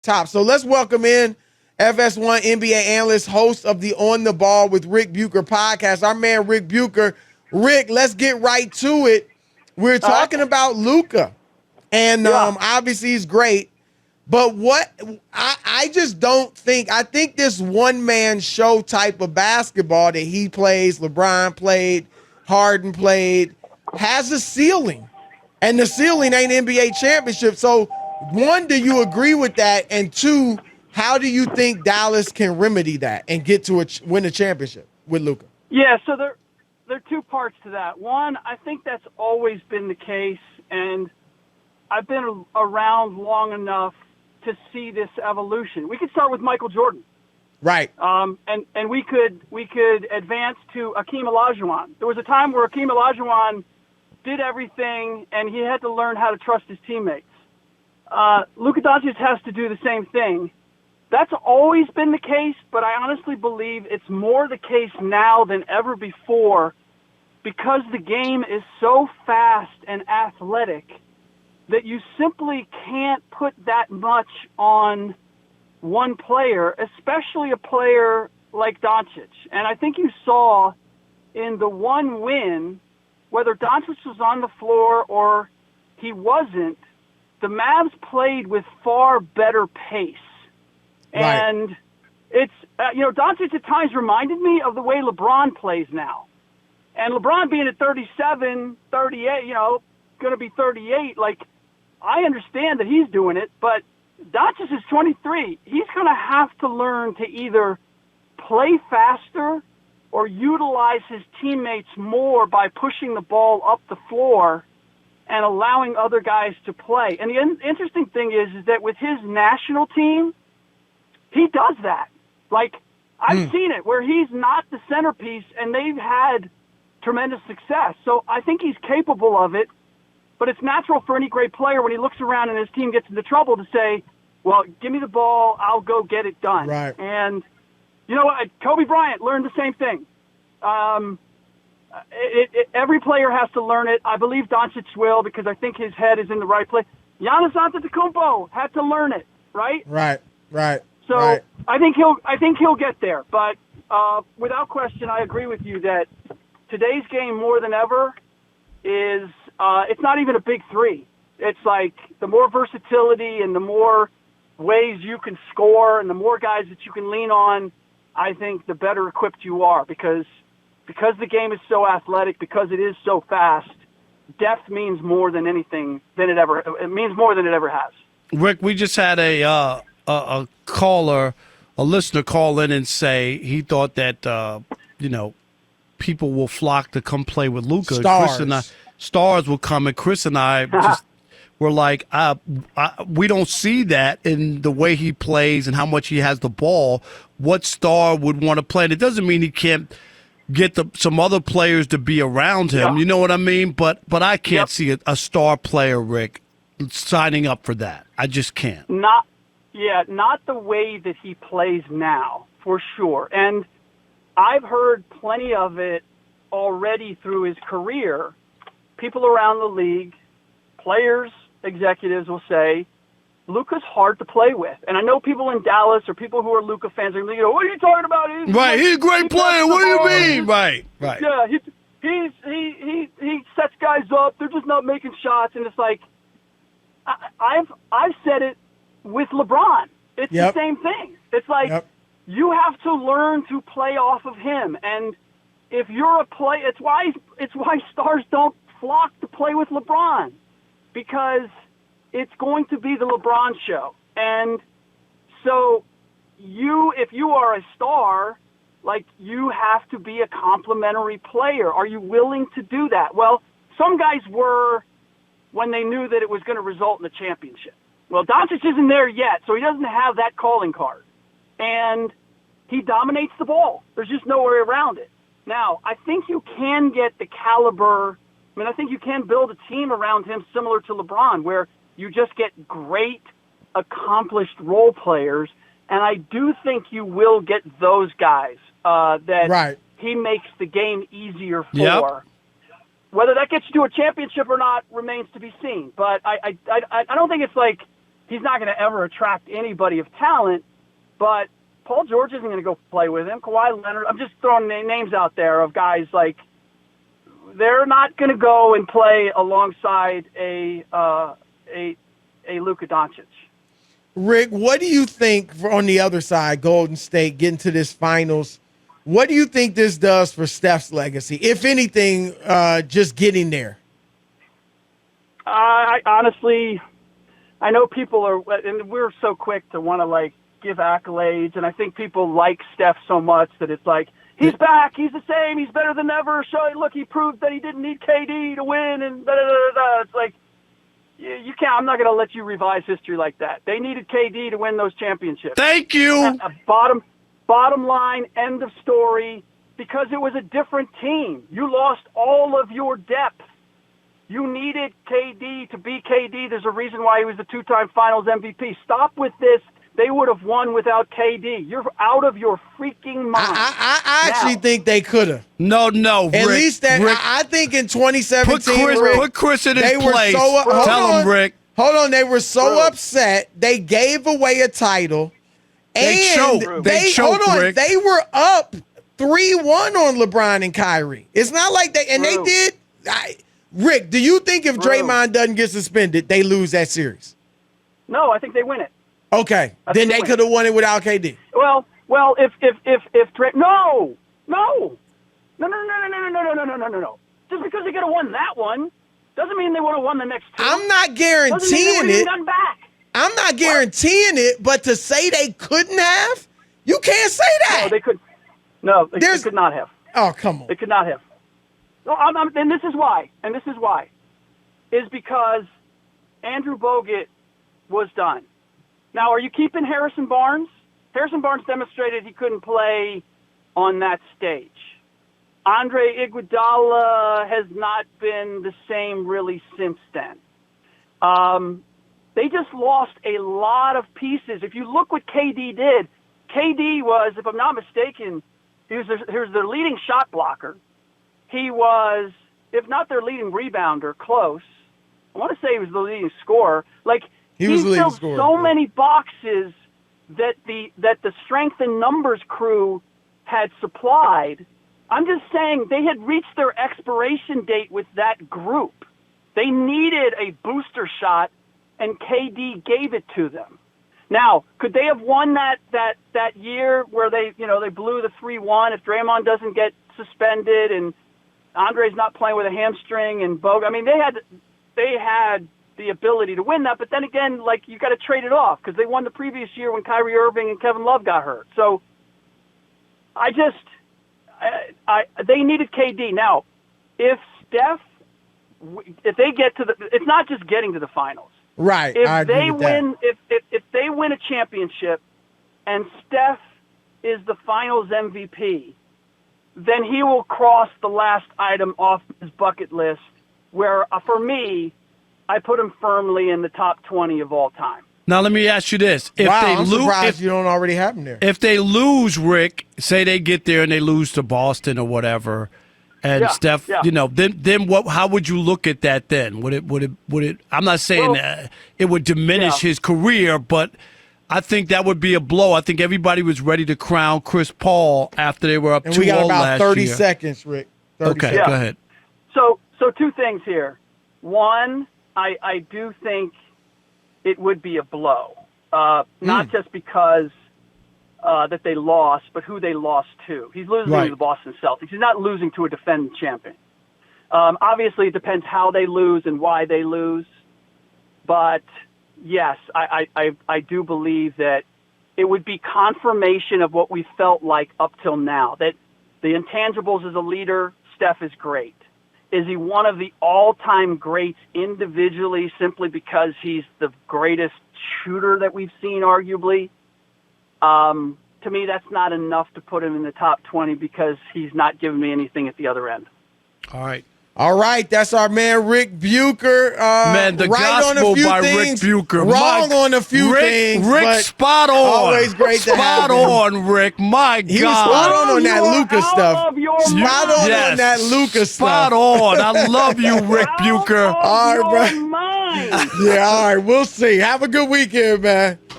top. So let's welcome in FS1 NBA analyst, host of the On the Ball with Ric Bucher podcast, our man Ric Bucher. Rick, let's get right to it. We're All right. talking about Luka, and Yeah. obviously he's great. But what I just don't think, I think this one man show type of basketball that he plays, LeBron played, Harden played, has a ceiling. And the ceiling ain't NBA championship. So, one, do you agree with that? And two, how do you think Dallas can remedy that and get to win a championship with Luka? Yeah. So there are two parts to that. One, I think that's always been the case, and I've been around long enough to see this evolution. We could start with Michael Jordan. Right. And we could advance to Akeem Olajuwon. There was a time where Akeem Olajuwon did everything, and he had to learn how to trust his teammates. Luka Doncic has to do the same thing. That's always been the case, but I honestly believe it's more the case now than ever before because the game is so fast and athletic that you simply can't put that much on one player, especially a player like Doncic. And I think you saw in the one win, whether Doncic was on the floor or he wasn't, the Mavs played with far better pace. Right. And it's, Doncic at times reminded me of the way LeBron plays now. And LeBron being at 37, 38, going to be 38, I understand that he's doing it, but Doncic is 23. He's going to have to learn to either play faster or utilize his teammates more by pushing the ball up the floor and allowing other guys to play. And the interesting thing is that with his national team, he does that. I've seen it where he's not the centerpiece, and they've had tremendous success. So I think he's capable of it. But it's natural for any great player when he looks around and his team gets into trouble to say, well, give me the ball, I'll go get it done. Right. And you know what? Kobe Bryant learned the same thing. Every player has to learn it. I believe Doncic will because I think his head is in the right place. Giannis Antetokounmpo had to learn it, right? Right. So right. I think he'll get there. But without question, I agree with you that today's game more than ever is it's not even a big three. It's like the more versatility and the more ways you can score and the more guys that you can lean on, I think the better equipped you are because the game is so athletic, because it is so fast. Depth means more than anything it means more than it ever has. Rick, we just had a caller, a listener call in and say he thought that people will flock to come play with Luka. Stars will come, and Chris and I just were like, we don't see that in the way he plays and how much he has the ball. What star would want to play? And it doesn't mean he can't get some other players to be around him. Yeah. You know what I mean? But I can't see a star player, Rick, signing up for that. I just can't. Not the way that he plays now, for sure. And I've heard plenty of it already through his career. People around the league, players, executives will say, Luka's hard to play with. And I know people in Dallas or people who are Luka fans are going to go, what are you talking about? He's a great player. What do you mean? Right. Yeah, he sets guys up. They're just not making shots. And it's like, I've said it with LeBron. It's the same thing. It's like you have to learn to play off of him. And if you're a player, it's why stars don't flock to play with LeBron, because it's going to be the LeBron show. And so if you are a star, you have to be a complimentary player. Are you willing to do that? Well, some guys were when they knew that it was going to result in a championship. Well, Doncic isn't there yet, so he doesn't have that calling card. And he dominates the ball. There's just no way around it. Now, I think you can get the caliber. I think you can build a team around him similar to LeBron, where you just get great, accomplished role players. And I do think you will get those guys that he makes the game easier for. Yep. Whether that gets you to a championship or not remains to be seen. But I don't think it's like he's not going to ever attract anybody of talent, but Paul George isn't going to go play with him. Kawhi Leonard, I'm just throwing names out there of guys like they're not going to go and play alongside a Luka Doncic. Rick, what do you think on the other side, Golden State getting to this finals? What do you think this does for Steph's legacy, if anything, just getting there? I honestly, I know people are, and we're so quick to want to like give accolades, and I think people like Steph so much that it's like, he's back, he's the same, he's better than ever. Look, he proved that he didn't need KD to win, and da-da-da-da-da. It's like, you can't. I'm not going to let you revise history like that. They needed KD to win those championships. Thank you. Bottom line, end of story, because it was a different team. You lost all of your depth. You needed KD to be KD. There's a reason why he was the two-time Finals MVP. Stop with this. They would have won without KD. You're out of your freaking mind. I actually think they could have. No, At least that. Rick, I think in 2017, put Chris in his place. Tell him, Rick. Hold on. They were so upset. They gave away a title. They choked. Rick. They were up 3-1 on LeBron and Kyrie. It's not like they and they did. Rick, do you think if Draymond doesn't get suspended, they lose that series? No, I think they win it. Okay, then they could have won it without KD. Well, if no. Just because they could have won that one doesn't mean they would have won the next two. I'm not guaranteeing it. Done back. I'm not guaranteeing it, but to say they couldn't have, you can't say that. No, they could. No, they could not have. Oh, come on. They could not have. No, and this is why. Is because Andrew Bogut was done. Now, are you keeping Harrison Barnes? Harrison Barnes demonstrated he couldn't play on that stage. Andre Iguodala has not been the same really since then. They just lost a lot of pieces. If you look what KD did, KD was, if I'm not mistaken, he was their leading shot blocker. He was, if not their leading rebounder, close. I want to say he was the leading scorer. Like, he filled so many boxes that the strength and numbers crew had supplied. I'm just saying they had reached their expiration date with that group. They needed a booster shot, and KD gave it to them. Now, could they have won that year where they blew the 3-1 if Draymond doesn't get suspended and Andre's not playing with a hamstring and Bogut? I mean, they had the ability to win that, but then again, like, you got to trade it off because they won the previous year when Kyrie Irving and Kevin Love got hurt. So they needed KD. Now, if they get to it's not just getting to the finals. Right. If they win, if they win a championship and Steph is the finals MVP, then he will cross the last item off his bucket list where, for me, I put him firmly in the top 20 of all time. Now, let me ask you this. I'm surprised you don't already have him there. If they lose, Rick, say they get there and they lose to Boston or whatever, and Steph, then what? How would you look at that then? Would it? I'm not saying it would diminish his career, but I think that would be a blow. I think everybody was ready to crown Chris Paul after they were up 2-0 last year. We got about 30 seconds, Rick. 30 seconds. Go ahead. So two things here. One, I do think it would be a blow, not just because that they lost, but who they lost to. He's losing to the Boston Celtics. He's not losing to a defending champion. Obviously, it depends how they lose and why they lose. But, yes, I do believe that it would be confirmation of what we felt like up till now, that the intangibles as a leader, Steph is great. Is he one of the all-time greats individually simply because he's the greatest shooter that we've seen, arguably? To me, that's not enough to put him in the top 20 because he's not giving me anything at the other end. All right, that's our man Ric Bucher. Man, the gospel by Ric Bucher. Wrong on a few things. Rick, spot on. Always great to have him. Spot on, Rick. My God. He was spot on that Luka stuff. Spot on that Luka stuff. Spot on. I love you, Ric Bucher. All right, bro. mind. Yeah, all right. We'll see. Have a good weekend, man.